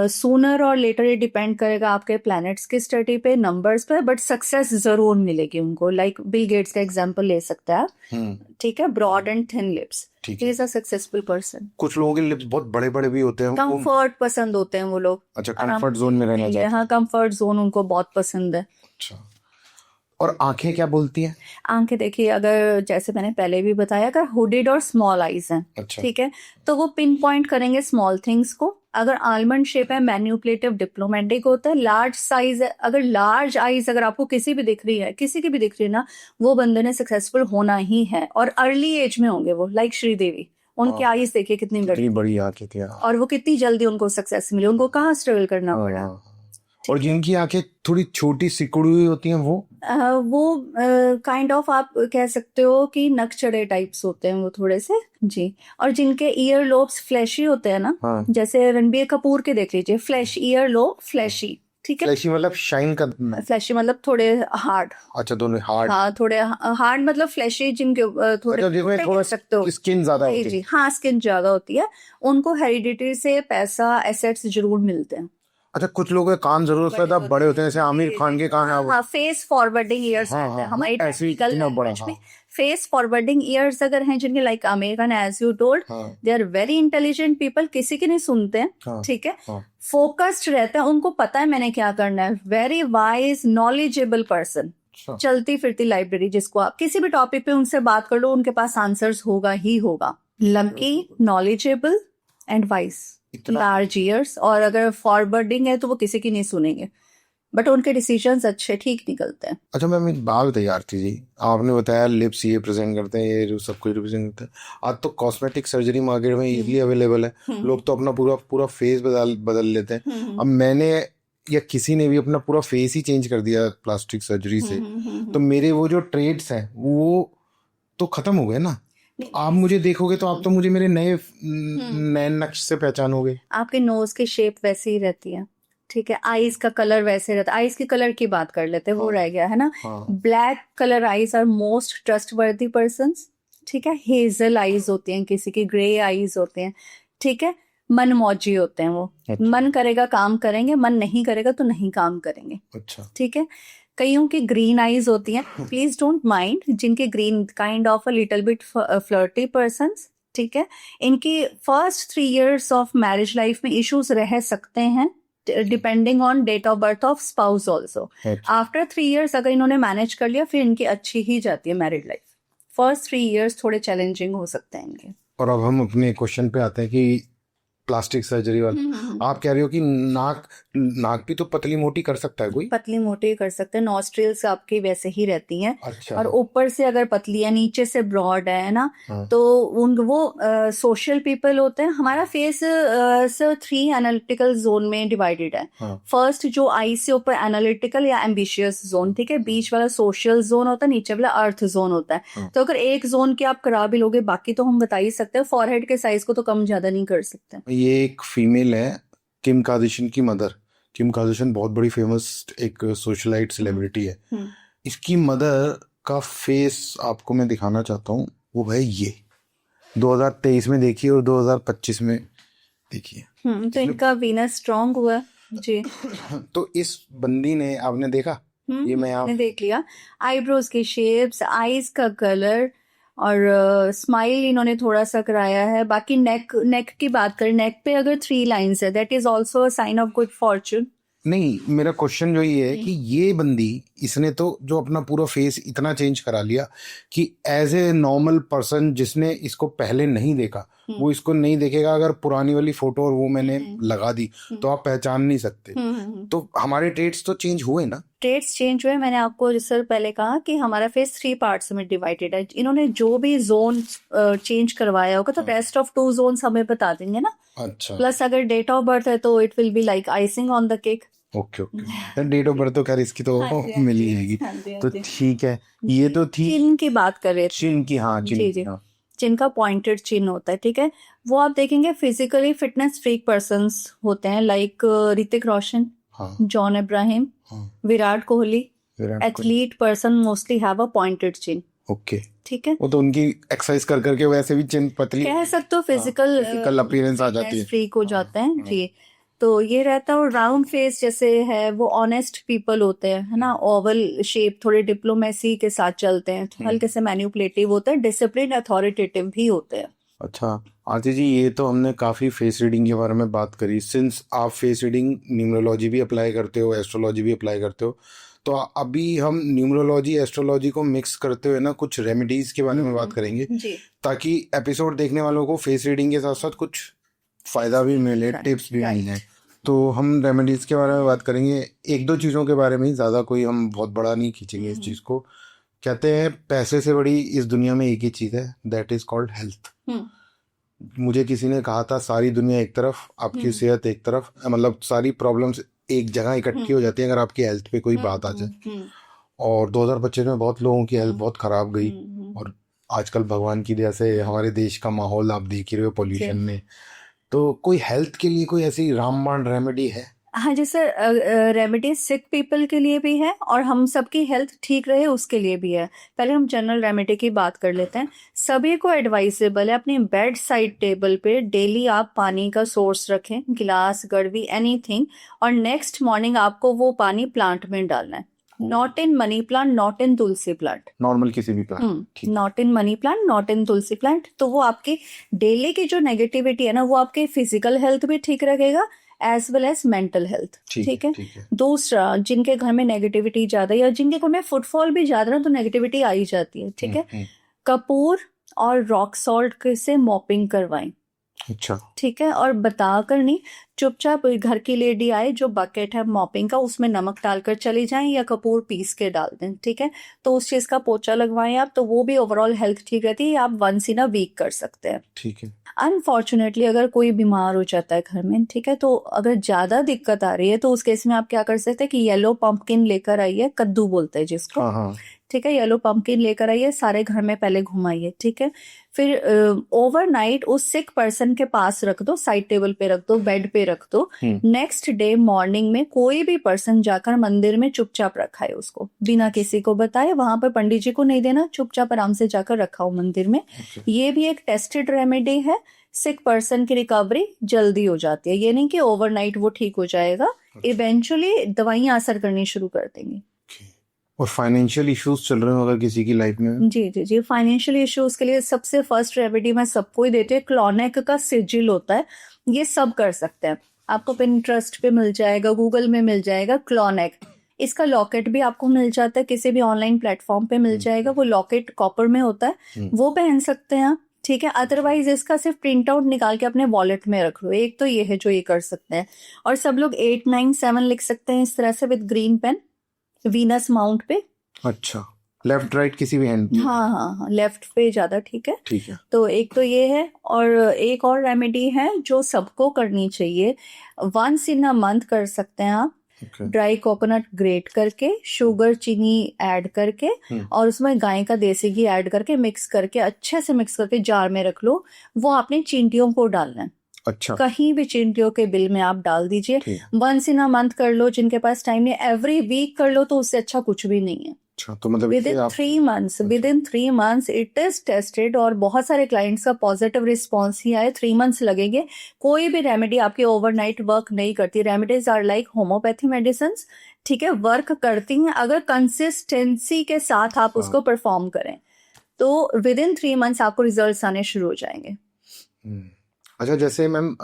सूनर और लेटर ये डिपेंड करेगा आपके प्लैनेट्स की स्टडी पे, नंबर्स पे, बट सक्सेस जरूर मिलेगी उनको। लाइक बिल गेट्स का एग्जांपल ले सकते हैं आप, ठीक है, ब्रॉड एंड थिन लिप्स, ठीक ही है। Is a successful person. कुछ लोगों के लिप्स बहुत बड़े बड़े भी होते हैं, कंफर्ट पसंद होते हैं वो लोग, अच्छा, आराम कंफर्ट जोन में रहना रहेंगे, चाहते हाँ, कंफर्ट जोन उनको बहुत पसंद है। अच्छा। और आंखें क्या बोलती हैं? आंखें देखिए, अगर जैसे मैंने पहले भी बताया, अगर हुडेड और स्मॉल आईज हैं, अच्छा। ठीक है, तो वो पिन पॉइंट करेंगे स्मॉल थिंग्स को। अगर आलमंड शेप है, मैन्युपुलेटिव डिप्लोमेटिक होता है। लार्ज साइज है, अगर लार्ज आईज अगर आपको किसी भी दिख रही है, किसी की भी दिख रही है ना, वो बंदे ने सक्सेसफुल होना ही है, और अर्ली एज में होंगे वो। लाइक श्रीदेवी, उनकी आईज देखिए कितनी बड़ी, बड़ी आंखें थी, हाँ। और वो कितनी जल्दी उनको सक्सेस मिली, उनको कहाँ स्ट्रगल करना हाँ, पड़ा। हाँ। और जिनकी आंखें थोड़ी छोटी सिकुड़ी हुई होती हैं वो काइंड ऑफ आप कह सकते हो कि नकचढ़े टाइप्स होते हैं वो थोड़े से, जी। और जिनके ईयर लोब्स फ्लैशी होते हैं ना, हाँ। जैसे रणबीर कपूर के देख लीजिए, फ्लैश ईयर लोब फ्लैशी, ठीक है। फ्लैशी मतलब शाइन का? फ्लैशी मतलब थोड़े हार्ड। अच्छा, दोनों हार्ड। हाँ, थोड़े हार्ड मतलब फ्लैशी, जिनके थोड़े अच्छा, जिसमें थोड़ा सकते हो, स्किन ज्यादा जी होती जी, है। हाँ, स्किन ज्यादा होती है, उनको हेरिडिटी से पैसा, एसेट्स जरूर मिलते हैं। अच्छा, कुछ लोगों के कान जरूर ज्यादा बड़े होते हैं, जैसे आमिर खान के कान है वो। हाँ, फेस फॉरवर्डिंग ईयर्स हाँ, होते हैं हाँ, हमारी ऐसे ही टेक्निकल इतना बड़ा, लैंग्वेज में। हाँ। फेस फॉरवर्डिंग ईयर्स अगर हैं जिनके, like American, as you told, हाँ। They are very intelligent people, किसी की नहीं सुनते हैं, हाँ, ठीक है, हाँ। फोकस्ड रहते हैं, उनको पता है मैंने क्या करना है। वेरी वाइज नॉलेजेबल पर्सन, अच्छा। चलती फिरती लाइब्रेरी, जिसको आप किसी भी टॉपिक पे उनसे बात कर लो, उनके पास आंसर्स होगा ही होगा। Lucky, knowledgeable and wise, large years, और अगर फॉरवर्डिंग है तो वो किसी की नहीं सुनेंगे, बट उनके डिसीजंस अच्छे ठीक निकलते हैं। अच्छा मैम, एक बात बताइए आरती जी, आपने बताया लिप्स ये प्रेजेंट करते हैं, ये जो सब कुछ रिप्रेजेंट करते हैं। आज तो कॉस्मेटिक सर्जरी मार्केट में इजीली अवेलेबल है, लोग तो अपना पूरा पूरा फेस बदल लेते हैं। अब मैंने या किसी ने भी अपना पूरा फेस ही चेंज कर दिया प्लास्टिक सर्जरी से, तो मेरे वो जो ट्रेड्स हैं वो तो खत्म हो गए ना। आप मुझे देखोगे तो आप तो मुझे मेरे नए नक्श से पहचानोगे। आपके नोज की शेप वैसी ही रहती है, ठीक है, आईज का कलर वैसे रहता है। आईज की कलर की बात कर लेते हैं, वो रह गया है ना। Black colour eyes are most trustworthy persons, ठीक है। हेजल आईज होती हैं किसी की, ग्रे आईज होते हैं, ठीक है। मन मौजी होते हैं वो, मन करेगा काम करेंगे, मन नहीं करेगा तो नहीं काम करेंगे, अच्छा, ठीक है। कईयों की ग्रीन आईज होती हैं, प्लीज डोंट माइंड जिनके green, kind of a little bit flirty persons, ठीक है। इनकी first 3 years of marriage life में इश्यूज रह सकते हैं, depending on date of birth of spouse also. After 3 years अगर इन्होंने मैनेज कर लिया, फिर इनकी अच्छी ही जाती है मैरिड लाइफ। फर्स्ट 3 years थोड़े चैलेंजिंग हो सकते हैं इनके। और अब हम अपने क्वेश्चन पे आते हैं कि प्लास्टिक सर्जरी वाला, आप कह रहे हो कि नाक भी तो पतली मोटी कर सकता है कोई? पतली मोटी कर सकते हैं, नॉस्ट्रिल्स आपकी वैसे ही रहती हैं। अच्छा। और ऊपर से अगर पतली है, नीचे से ब्रॉड है ना, तो वो सोशल पीपल होते हैं। हमारा फेस 3 एनालिटिकल जोन में डिवाइडेड है। फर्स्ट जो आई से ऊपर एनालिटिकल या एम्बिशियस जोन, ठीक है, बीच वाला सोशल जोन होता है, नीचे वाला अर्थ जोन होता है। तो अगर एक जोन की आप करा भी लोगे, बाकी तो हम बता ही सकते हैं। फॉरहेड के साइज को तो कम ज्यादा नहीं कर सकते। ये एक फीमेल है, किम कार्दाशियन की मदर। किम कार्दाशियन बहुत बड़ी फेमस एक सोशलाइट सेलिब्रिटी है। इसकी मदर का फेस आपको मैं दिखाना चाहता हूँ। वो भाई ये 2023 में देखिए और 2025 में देखिए। तो इनका वीनस स्ट्रांग हुआ जी। तो इस बंदी ने, आपने देखा ये, मैं देख लिया, आईब्रोज की शेप्स, आईज का कलर, और स्माइल इन्होंने थोड़ा सा कराया है। बाकी नेक की बात करें, नेक पे अगर 3 लाइंस है, that is also a sign of good fortune. नहीं, मेरा क्वेश्चन जो ये है कि ये बंदी, इसने तो जो अपना पूरा फेस इतना चेंज करा लिया कि एज ए नॉर्मल पर्सन जिसने इसको पहले नहीं देखा, वो इसको नहीं देखेगा। अगर पुरानी वाली फोटो और वो मैंने लगा दी तो आप पहचान नहीं सकते। तो हमारे ट्रेड्स तो चेंज हुए ना? ट्रेड्स चेंज हुए। मैंने आपको सर पहले कहा कि हमारा फेस 3 पार्ट्स में डिवाइडेड है। इन्होंने जो भी जोन चेंज करवाया होगा, तो रेस्ट ऑफ 2 जोन्स हमें बता देंगे ना। अच्छा। प्लस अगर डेट ऑफ बर्थ है तो it will be like icing on the cake. Okay okay, date of birth तो खैर इसकी तो मिली जाएगी। तो ठीक है, ये तो थी चिन की बात कर रहे थे। चिन की, हाँ, जी जी, चिन का पॉइंटेड चिन होता है, ठीक है। वो आप देखेंगे फिजिकली फिटनेस फ्रीक पर्संस होते हैं, like Hrithik Roshan, John Ibrahim, Virat Kohli. Athlete person mostly have a pointed chin, okay, ठीक है, वो तो उनकी एक्सरसाइज कर करके वैसे भी चिन पतली कह सकते हो फिजिकल फिजिकल अपीयरेंस आ जाती है। फ्रीक हो जाते हैं जी। तो ये रहता है। और राउंड फेस जैसे है वो ऑनेस्ट पीपल होते हैं, है ना, ओवल शेप थोड़े डिप्लोमेसी के साथ चलते हैं, हल्के से मैन्युपुलेटिव होते हैं, डिसिप्लिन अथॉरिटेटिव भी होते हैं। अच्छा आरती जी, ये तो हमने काफ़ी फेस रीडिंग के बारे में बात करी। सिंस आप फेस रीडिंग न्यूमरोलॉजी भी अप्लाई करते हो, एस्ट्रोलॉजी भी अप्लाई करते हो, तो अभी हम न्यूमरोलॉजी एस्ट्रोलॉजी को मिक्स करते हुए ना कुछ रेमेडीज के बारे में बात करेंगे, जी ताकि एपिसोड देखने वालों को फेस रीडिंग के साथ साथ कुछ फ़ायदा भी मिले, टिप्स भी मिल जाए। तो हम रेमेडीज के बारे में बात करेंगे, एक दो चीज़ों के बारे में ही, ज़्यादा कोई हम बहुत बड़ा नहीं खींचेंगे इस चीज़ को। कहते हैं पैसे से बड़ी इस दुनिया में एक ही चीज़ है, दैट इज़ कॉल्ड हेल्थ। मुझे किसी ने कहा था सारी दुनिया एक तरफ, आपकी सेहत एक तरफ, मतलब सारी प्रॉब्लम्स एक जगह इकट्ठी हो जाती है अगर आपकी हेल्थ पे कोई बात आ जाए। और 2025 में बहुत लोगों की हेल्थ बहुत खराब गई, और आजकल भगवान की दया से हमारे देश का माहौल आप देख ही रहे हो पोल्यूशन ने। तो कोई हेल्थ के लिए कोई ऐसी रामबाण रेमेडी है? हाँ जी सर, रेमेडी सिक पीपल के लिए भी है और हम सबकी हेल्थ ठीक रहे उसके लिए भी है। पहले हम जनरल रेमेडी की बात कर लेते हैं। सभी को एडवाइजेबल है अपनी बेड साइड टेबल पे डेली आप पानी का सोर्स रखें, गिलास, गड़वी, एनीथिंग, और नेक्स्ट मॉर्निंग आपको वो पानी प्लांट में डालना है। Not in money plant, not in Tulsi plant, normal किसी भी plant, not in money plant, not in Tulsi plant. तो वो आपकी डेली की जो नेगेटिविटी है ना, वो आपके फिजिकल हेल्थ भी ठीक रखेगा as well as mental health. ठीक है। दूसरा, जिनके घर में नेगेटिविटी ज्यादा या जिनके घर में फुटफॉल भी ज्यादा ना, तो नेगेटिविटी आ ही जाती है। ठीक है, कपूर और रॉक सॉल्ट से मॉपिंग करवाएं। अच्छा, ठीक है, और बताकर नहीं, चुपचाप घर की लेडी आए, जो बकेट है मॉपिंग का उसमें नमक डालकर चली जाएं या कपूर पीस के डाल दें। ठीक है, तो उस चीज का पोछा लगवाएं आप, तो वो भी ओवरऑल हेल्थ ठीक रहती है। आप वंस इन अ वीक कर सकते हैं। ठीक है। अनफॉर्चुनेटली अगर कोई बीमार हो जाता है घर में, ठीक है, तो अगर ज्यादा दिक्कत आ रही है तो उस केस में आप क्या कर सकते हैं कि येलो पंपकिन लेकर आइए, कद्दू बोलते हैं जिसको। हाँ। ठीक है, येलो पंपकिन लेकर आइए, सारे घर में पहले घुमाइए। ठीक है, फिर ओवरनाइट उस सिक पर्सन के पास रख दो, साइड टेबल पे रख दो, बेड पे रख दो। नेक्स्ट डे मॉर्निंग में कोई भी पर्सन जाकर मंदिर में चुपचाप रखा है उसको, बिना किसी को बताए। वहां पर पंडित जी को नहीं देना, चुपचाप आराम से जाकर रखा हो मंदिर में। ये भी एक टेस्टेड रेमेडी है। सिक पर्सन की रिकवरी जल्दी हो जाती है। ये नहीं कि ओवरनाइट वो ठीक हो जाएगा, इवेंचुअली दवाइयां असर करनी शुरू कर देंगी। और फाइनेंशियल इश्यूज चल रहे हो अगर किसी की लाइफ में? जी, फाइनेंशियल इश्यूज के लिए सबसे फर्स्ट रेमेडी मैं सबको ही देती हूँ, क्लॉनेक का सिजिल होता है। ये सब कर सकते हैं, आपको पिंटरेस्ट पे मिल जाएगा, गूगल में मिल जाएगा क्लॉनेक। इसका लॉकेट भी आपको मिल जाता है, किसी भी ऑनलाइन प्लेटफॉर्म पे मिल जाएगा। वो लॉकेट कॉपर में होता है, वो पहन सकते हैं आप। ठीक है, अदरवाइज इसका सिर्फ प्रिंट आउट निकाल के अपने वॉलेट में रख लो। एक तो ये है जो ये कर सकते हैं। और सब लोग 8 9 7 लिख सकते हैं इस तरह से with green pen, Venus mount पे। अच्छा, लेफ्ट राइट किसी भी हैंड? हाँ, लेफ्ट पे ज्यादा ठीक है। ठीक है। तो एक तो ये है, और एक और रेमेडी है जो सबको करनी चाहिए। वंस इन अ मंथ कर सकते हैं आप। ड्राई कोकोनट ग्रेट करके, शुगर, चीनी ऐड करके, और उसमें गाय का देसी घी ऐड करके मिक्स करके, अच्छे से मिक्स करके जार में रख लो। वो आपने चींटियों को डालना है। अच्छा, कहीं भी चींटियों के बिल में आप डाल दीजिए। वंस इन अ मंथ कर लो, जिनके पास टाइम नहीं, एवरी वीक कर लो, तो उससे अच्छा कुछ भी नहीं है। अच्छा, तो मतलब with in 3 months it is tested, और बहुत सारे क्लाइंट्स का पॉजिटिव रिस्पॉन्स ही आए। 3 मंथ्स लगेंगे। कोई भी रेमेडी आपकी ओवरनाइट वर्क नहीं करती। Remedies are like homeopathy medicine. ठीक है, वर्क करती हैं अगर कंसिस्टेंसी के साथ आप उसको परफॉर्म करें, तो विद इन 3 मंथ्स आपको रिजल्ट्स आने शुरू हो जाएंगे। अच्छा, जैसे मैम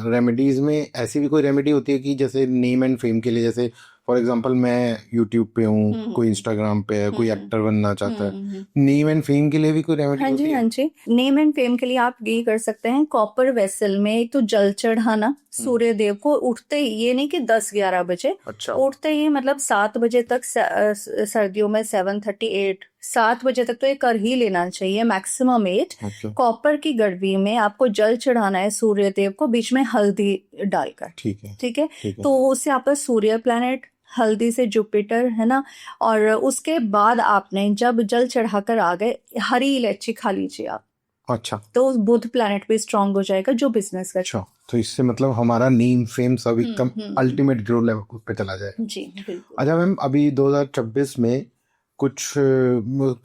रेमेडीज में ऐसी भी कोई रेमेडी होती है कि जैसे नेम एंड फेम के लिए, जैसे फॉर एग्जांपल मैं यूट्यूब पे हूँ, कोई इंस्टाग्राम पे है, कोई एक्टर बनना चाहता है, नेम एंड फेम के लिए भी कोई रेमेडी होती है? हाँ जी, नेम एंड फेम के लिए आप ये कर सकते हैं, कॉपर वेसल में एक तो जल चढ़ाना सूर्य देव को उठते ही, ये नहीं कि 10-11 बजे। अच्छा, उठते ही मतलब 7 बजे तक, सर्दियों में 7:38, 7 बजे तक तो ये कर ही लेना चाहिए, मैक्सिमम 8। कॉपर की गड़वी में आपको जल चढ़ाना है सूर्य देव को, बीच में हल्दी डालकर। ठीक है, तो उससे आपका सूर्य प्लैनेट, हल्दी से जुपिटर, है ना। और उसके बाद आपने जब जल चढ़ाकर आ गए, हरी इलायची खा लीजिए आप। अच्छा, तो बुध प्लैनेट भी स्ट्रांग हो जाएगा जो बिजनेस का। अच्छा, तो इससे मतलब हमारा नेम फेम सब एकदम अल्टीमेट ग्रो लेवल पे चला जाएगा। जी बिल्कुल। अच्छा मैम, अभी 2026 में कुछ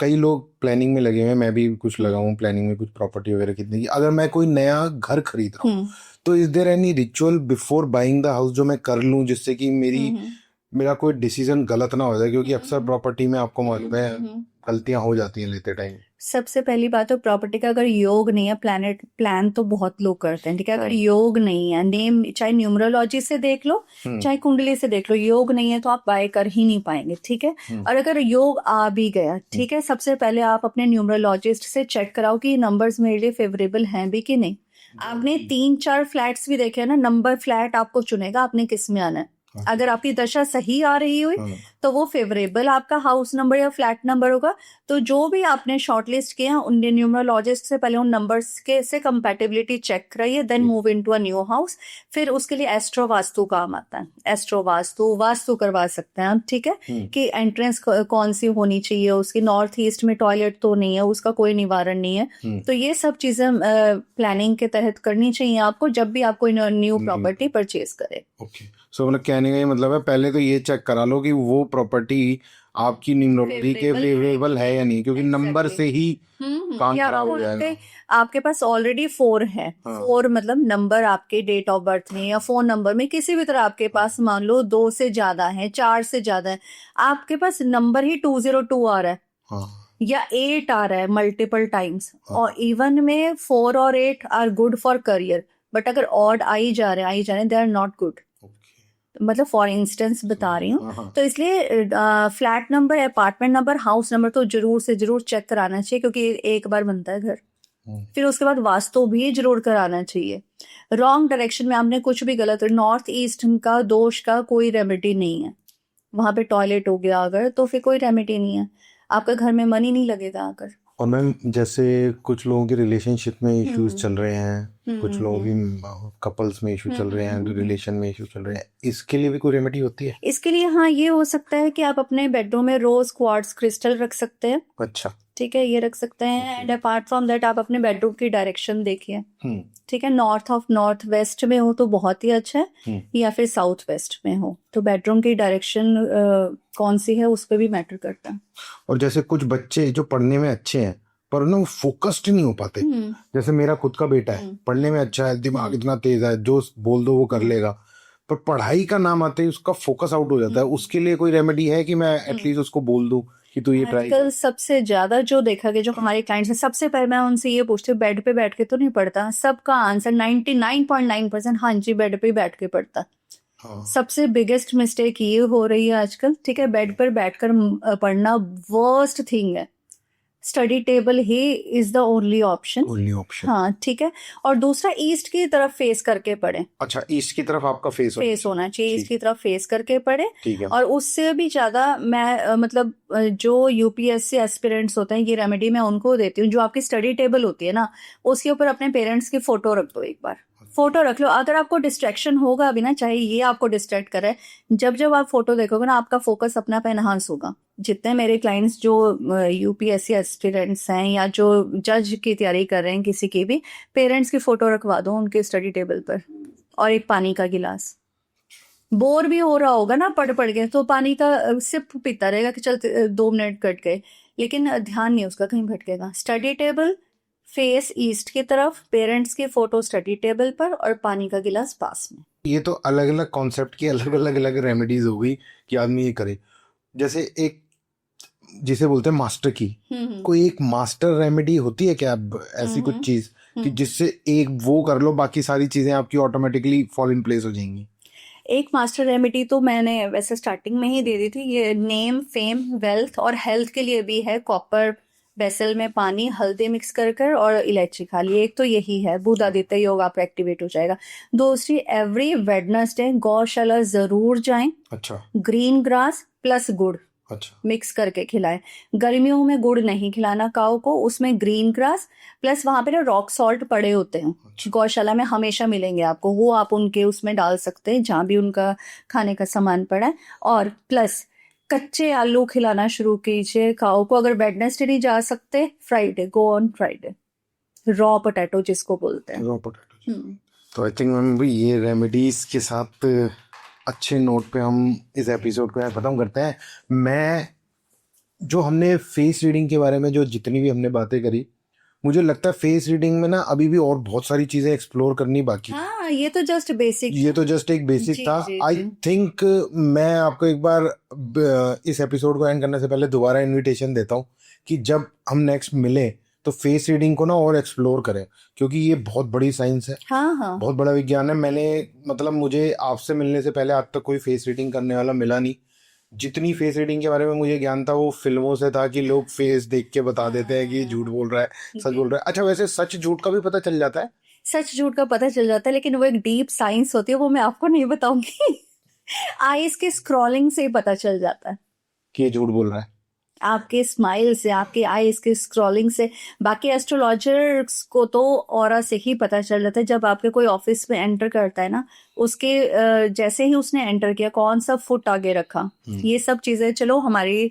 कई लोग प्लानिंग में लगे हुए हैं, मैं भी कुछ लगा हूँ प्लानिंग में, कुछ प्रॉपर्टी वगैरह खरीदने की। अगर मैं कोई नया घर खरीद रहा हूँ तो is there any ritual before buying the house जो मैं कर लूँ जिससे कि मेरा कोई डिसीजन गलत ना हो जाए, क्योंकि अक्सर प्रॉपर्टी में आपको मालूम है गलतियां हो जाती हैं लेते टाइम। सबसे पहली बात तो प्रॉपर्टी का अगर योग नहीं है, प्लान तो बहुत लोग करते हैं, ठीक है। अगर योग नहीं है, नेम चाहे न्यूमरोलॉजी से देख लो चाहे कुंडली से देख लो, योग नहीं है तो आप बाय कर ही नहीं पाएंगे, ठीक है। और अगर योग आ भी गया, ठीक है, सबसे पहले आप अपने न्यूमरोलॉजिस्ट से चेक कराओ कि नंबर्स मेरे लिए फेवरेबल हैं भी कि नहीं। आपने 3-4 फ्लैट्स भी देखे हैं ना, नंबर फ्लैट आपको चुनेगा आपने किस में आना है। अगर आपकी दशा सही आ रही हुई तो वो फेवरेबल आपका हाउस नंबर या फ्लैट नंबर होगा। तो जो भी आपने शॉर्टलिस्ट किया उन न्यूमरोलॉजिस्ट से पहले उन नंबर्स के से कंपैटिबिलिटी चेक कराइए, then move into a new house. फिर उसके लिए एस्ट्रो वास्तु काम आता है, एस्ट्रो वास्तु करवा सकते हैं आप, ठीक है, कि एंट्रेंस कौन सी होनी चाहिए उसकी, नॉर्थ ईस्ट में टॉयलेट तो नहीं है, उसका कोई निवारण नहीं है। तो ये सब चीजें प्लानिंग के तहत करनी चाहिए आपको जब भी आप कोई न्यू प्रॉपर्टी परचेज करें। ओके, सो मतलब कहने का ये मतलब है पहले तो ये चेक करा लो कि वो प्रॉपर्टी आपकी न्यूमरोलॉजी के फेवरेबल है या नहीं, क्योंकि नंबर से ही काम खराब हो जाएगा। आपके पास ऑलरेडी 4 है, 4 मतलब नंबर आपके डेट ऑफ बर्थ में या फोन नंबर में किसी भी तरह आपके पास मान लो 2 से ज्यादा है, 4 से ज्यादा है, आपके पास नंबर ही 202 आ रहा है या 8 आ रहा है मल्टीपल टाइम्स, और इवन में 4 और 8 are good for career, but अगर ऑड आई जा रहे हैं दे आर नॉट गुड। मतलब फॉर इंस्टेंस बता रही हूँ। तो इसलिए flat number, apartment number, house number तो जरूर से जरूर चेक कराना चाहिए, क्योंकि एक बार बनता है घर। फिर उसके बाद वास्तु भी जरूर कराना चाहिए। रॉन्ग डायरेक्शन में आपने कुछ भी गलत, नॉर्थ ईस्ट का दोष का कोई रेमेडी नहीं है, वहां पे टॉयलेट हो गया अगर तो फिर कोई रेमेडी नहीं है, आपका घर में मन ही नहीं लगेगा अगर। और मैम जैसे कुछ लोगों के रिलेशनशिप में इश्यूज चल रहे हैं, कुछ लोगों की कपल्स में इशू चल रहे हैं, रिलेशन में इशू चल रहे हैं, इसके लिए भी कोई रेमेडी होती है? इसके लिए हाँ, ये हो सकता है कि आप अपने बेडरूम में रोज क्वार्ट्ज क्रिस्टल रख सकते हैं। अच्छा, ठीक है, ये रख सकते हैं। एंड अपार्ट फ्रॉम दैट आप अपने बेडरूम की डायरेक्शन देखिए, ठीक है, नॉर्थ वेस्ट में हो तो बहुत ही अच्छा है, या फिर साउथ वेस्ट में हो तो बेडरूम की डायरेक्शन कौन सी है उस पर भी मैटर करता है। और जैसे कुछ बच्चे जो पढ़ने में अच्छे हैं पर ना वो फोकस्ड नहीं हो पाते, जैसे मेरा खुद का बेटा है, पढ़ने में अच्छा है, दिमाग इतना तेज है, जो बोल दो वो कर लेगा, पर पढ़ाई का नाम आते ही उसका फोकस आउट हो जाता है। उसके लिए कोई रेमेडी है कि मैं एटलीस्ट उसको बोल दूं कि तू ये ट्राई कर? सबसे ज्यादा जो देखा गया, जो हमारे क्लाइंट्स हैं, सबसे पहले मैं उनसे ये पूछती हूँ बेड पे बैठ के तो नहीं पढ़ता? सबका आंसर 99.9% हाँ जी बेड पे बैठ के पढ़ता। सबसे बिगेस्ट मिस्टेक ये हो रही है आजकल, ठीक है, बेड पर बैठकर पढ़ना वर्स्ट थिंग है। Study table he is the only option. हाँ, ठीक है। और दूसरा, ईस्ट की तरफ फेस करके पढ़े। अच्छा, ईस्ट की तरफ आपका फेस होना चाहिए, ईस्ट की तरफ फेस करके पढ़े। ठीक है। और उससे भी ज्यादा मैं मतलब जो यूपीएससी एस्पिरेंट्स होते हैं, ये रेमेडी मैं उनको देती हूँ। जो आपकी स्टडी टेबल होती है ना, उसके ऊपर अपने पेरेंट्स की फोटो रख दो, एक बार फोटो रख लो। अगर आपको डिस्ट्रैक्शन होगा अभी ना, चाहे ये आपको डिस्ट्रैक्ट करे, जब जब आप फोटो देखोगे ना, आपका फोकस अपना पे एनहांस होगा। जितने मेरे क्लाइंट्स जो यूपीएससी एस्पिरेंट्स हैं या जो जज की तैयारी कर रहे हैं, किसी की भी पेरेंट्स की फोटो रखवा दो उनके स्टडी टेबल पर, और एक पानी का गिलास। बोर भी हो रहा होगा ना पढ़ के, तो पानी का सिप पीता रहेगा कि चल 2 मिनट कट गए, लेकिन ध्यान नहीं उसका कहीं भटकेगा। स्टडी टेबल फेस ईस्ट की तरफ, पेरेंट्स की फोटो स्टडी टेबल पर, और पानी का गिलास पास में। ये तो अलग अलग कॉन्सेप्ट की अलग अलग रेमेडीज हो गई कि आदमी ये करे। जैसे एक जिसे बोलते हैं मास्टर की, कोई एक मास्टर रेमेडी होती है क्या ऐसी कुछ चीज कि जिससे एक वो कर लो, बाकी सारी चीजें आपकी ऑटोमेटिकली फॉल इन प्लेस हो जाएंगी? एक मास्टर रेमेडी तो मैंने वैसे स्टार्टिंग में ही दे दी थी, ये नेम, फेम, वेल्थ और हेल्थ के लिए भी है। कॉपर बेसल में पानी, हल्दी मिक्स कर और इलायची खा ली। एक तो यही है, बुध आदित्य योग आप एक्टिवेट हो जाएगा। दूसरी, एवरी वेडनेसडे गौशाला जरूर जाएं। अच्छा। ग्रीन ग्रास प्लस गुड़ मिक्स करके खिलाएं। गर्मियों में गुड़ नहीं खिलाना काऊ को, उसमें ग्रीन ग्रास प्लस वहां पे ना रॉक सॉल्ट पड़े होते हैं। गौशाला में हमेशा मिलेंगे आपको, वो आप उनके उसमें डाल सकते हैं जहां भी उनका खाने का सामान पड़ा है। और प्लस कच्चे आलू खिलाना शुरू कीजिए काऊ को। अगर वेडनेसडे नहीं जा सकते, Friday, go on Friday. Raw potato जिसको बोलते हैं, रॉ पोटैटो। तो आई थिंक मैम ये रेमेडीज के साथ अच्छे नोट पे हम इस एपिसोड को यहाँ खत्म करते हैं। मैं जो हमने फेस रीडिंग के बारे में जो जितनी भी हमने बातें करी, मुझे लगता है फेस रीडिंग में ना अभी भी और बहुत सारी चीजें एक्सप्लोर करनी बाकी है। हाँ, ये तो जस्ट बेसिक ये तो जस्ट एक बेसिक जी था। जी आई जी। थिंक मैं आपको एक बार इस एपिसोड को एंड करने से पहले दोबारा इनविटेशन देता हूँ कि जब हम नेक्स्ट मिले तो फेस रीडिंग को ना और एक्सप्लोर करें, क्योंकि ये बहुत बड़ी साइंस है, हाँ हाँ बहुत बड़ा विज्ञान है। मैंने मतलब मुझे आपसे मिलने से पहले आज तक कोई फेस रीडिंग करने वाला मिला नहीं। जितनी फेस रीडिंग के बारे में मुझे ज्ञान था वो फिल्मों से था कि लोग फेस देख के बता देते हैं कि झूठ बोल रहा है, सच बोल रहा है। अच्छा, वैसे सच झूठ का भी पता चल जाता है? सच झूठ का पता चल जाता है, लेकिन वो एक डीप साइंस होती है, वो मैं आपको नहीं बताऊंगी। आईज के स्क्रॉलिंग से ही पता चल जाता है, कि ये झूठ बोल रहा है। आपके स्माइल से, आपके आईज के स्क्रॉलिंग से। बाकी एस्ट्रोलॉजर्स को तो ऑरा से ही पता चल जाता है। जब आपके कोई ऑफिस में एंटर करता है ना, उसके जैसे ही उसने एंटर किया, कौन सा फुट आगे रखा, ये सब चीजें चलो हमारी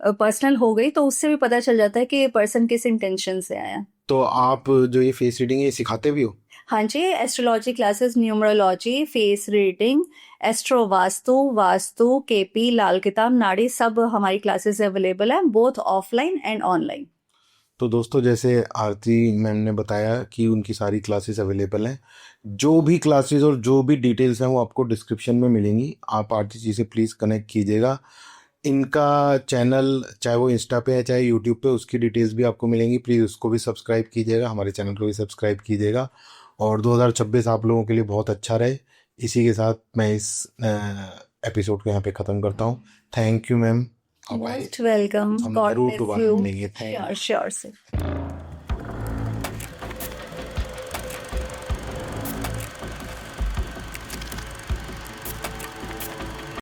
पर्सनल हो गई, तो उससे भी पता चल जाता है कि ये पर्सन किस इंटेंशन से आया। तो आप जो ये फेस रीडिंग है ये सिखाते भी हो? हाँ जी, astrology classes, numerology, face reading, astro vastu, vastu, KP, Lal Kitab, Nadi, सब हमारी क्लासेस अवेलेबल है, बोथ ऑफलाइन एंड ऑनलाइन। तो दोस्तों, जैसे आरती मैम ने बताया कि उनकी सारी क्लासेस अवेलेबल हैं। जो भी क्लासेस और जो भी डिटेल्स हैं वो आपको डिस्क्रिप्शन में मिलेंगी। आप आरती जी से प्लीज़ कनेक्ट कीजिएगा। इनका चैनल, चाहे वो इंस्टा पे है चाहे यूट्यूब पे, उसकी डिटेल्स भी आपको मिलेंगी। प्लीज़ उसको भी सब्सक्राइब कीजिएगा, हमारे चैनल को भी सब्सक्राइब कीजिएगा। और 2026 आप लोगों के लिए बहुत अच्छा रहे। इसी के साथ मैं इस एपिसोड को यहाँ पे ख़त्म करता हूँ। Thank you ma'am. Most welcome, हम गॉड जरूर ब्लेस दोबारा यू। मिलेंगे। थैंक श्योर श्योर से।